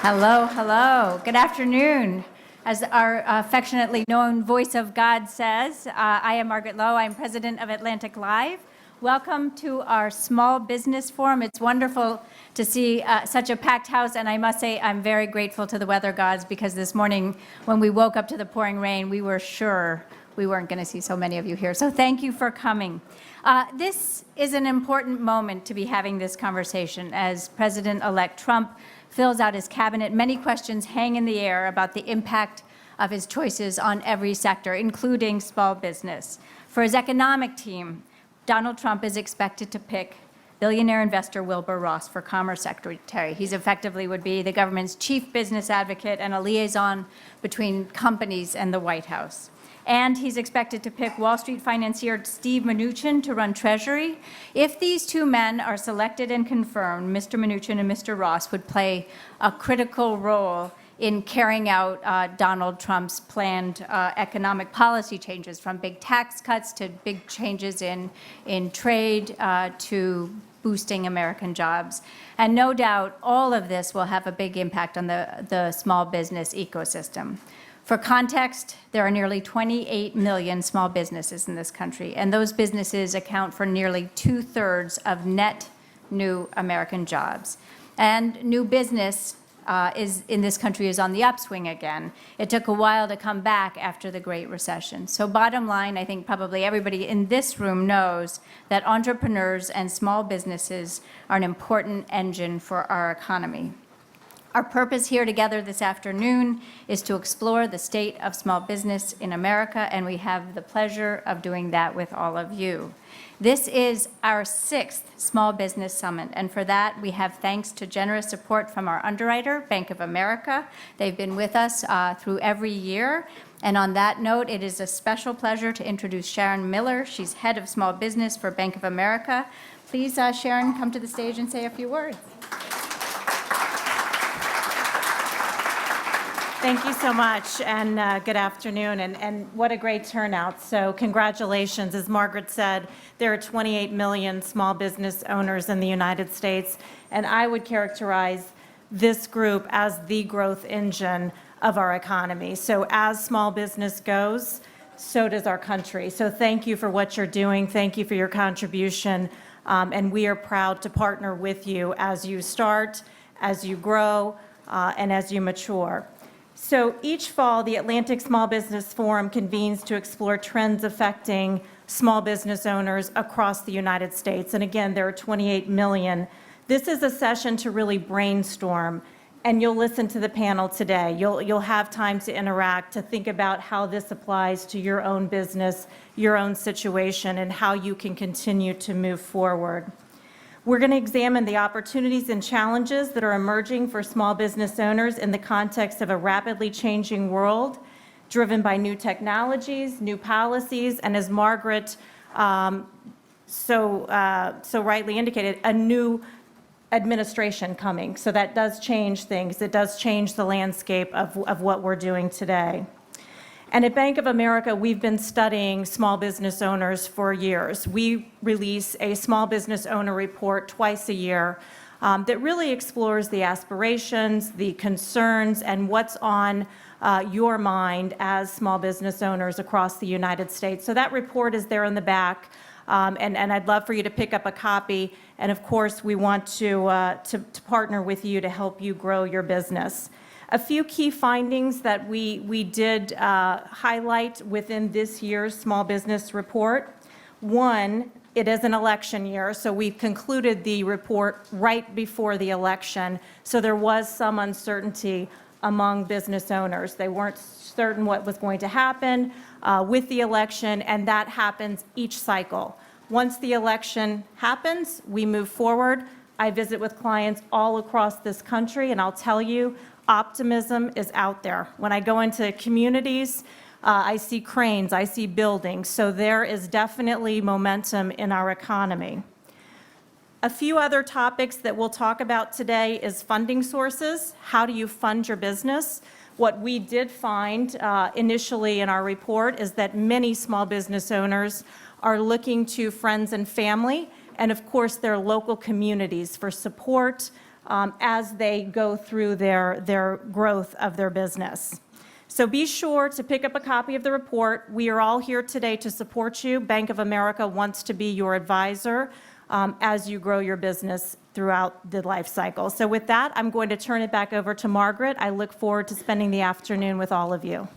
Hello, hello. Good afternoon. As our affectionately known voice of God says, I am Margaret Lowe. I'm president of AtlanticLIVE. Welcome to our Small Business Forum. It's wonderful to see such a packed house, and I must say I'm very grateful to the weather gods because this morning when we woke up to the pouring rain, we were sure we weren't going to see so many of you here. So thank you for coming. This is an important moment to be having this conversation as President-elect Trump fills out his cabinet. Many questions hang in the air about the impact of his choices on every sector, including small business. For his economic team, Donald Trump is expected to pick billionaire investor Wilbur Ross for Commerce Secretary. He's effectively would be the government's chief business advocate and a liaison between companies and the White House. And he's expected to pick Wall Street financier Steve Mnuchin to run Treasury. If these two men are selected and confirmed, Mr. Mnuchin and Mr. Ross would play a critical role in carrying out Donald Trump's planned economic policy changes, from big tax cuts to big changes in trade to boosting American jobs. And no doubt all of this will have a big impact on the small business ecosystem. For context, there are nearly 28 million small businesses in this country, and those businesses account for nearly 2/3 of net new American jobs. And new business in this country is on the upswing again. It took a while to come back after the Great Recession. So bottom line, I think probably everybody in this room knows that entrepreneurs and small businesses are an important engine for our economy. Our purpose here together this afternoon is to explore the state of small business in America, and we have the pleasure of doing that with all of you. This is our 6th Small Business Summit, and for that we have thanks to generous support from our underwriter, Bank of America. They've been with us through every year. And on that note, it is a special pleasure to introduce Sharon Miller. She's head of small business for Bank of America. Please, Sharon, come to the stage and say a few words. Thank you so much, and good afternoon, and what a great turnout. So congratulations. As Margaret said, there are 28 million small business owners in the United States, and I would characterize this group as the growth engine of our economy. So as small business goes, so does our country. So thank you for what you're doing. Thank you for your contribution, and we are proud to partner with you as you start, as you grow, and as you mature. So each fall, the Atlantic Small Business Forum convenes to explore trends affecting small business owners across the United States. And again, there are 28 million. This is a session to really brainstorm, and you'll listen to the panel today. You'll have time to interact, to think about how this applies to your own business, your own situation, and how you can continue to move forward. We're going to examine the opportunities and challenges that are emerging for small business owners in the context of a rapidly changing world, driven by new technologies, new policies, and as Margaret so rightly indicated, a new administration coming. So that does change things. It does change the landscape of what we're doing today. And at Bank of America, we've been studying small business owners for years. We release a small business owner report twice a year that really explores the aspirations, the concerns, and what's on your mind as small business owners across the United States. So that report is there in the back, and I'd love for you to pick up a copy. And of course, we want to partner with you to help you grow your business. A few key findings that we did highlight within this year's small business report. One, it is an election year, so we've concluded the report right before the election, so there was some uncertainty among business owners. They weren't certain what was going to happen with the election, and that happens each cycle. Once the election happens, we move forward. I visit with clients all across this country, and I'll tell you, optimism is out there. When I go into communities, I see cranes, I see buildings, so there is definitely momentum in our economy. A few other topics that we'll talk about today is funding sources. How do you fund your business? What we did find initially in our report is that many small business owners are looking to friends and family, and of course their local communities for support, as they go through their growth of their business. So be sure to pick up a copy of the report. We are all here today to support you. Bank of America wants to be your advisor as you grow your business throughout the life cycle. So with that, I'm going to turn it back over to Margaret. I look forward to spending the afternoon with all of you.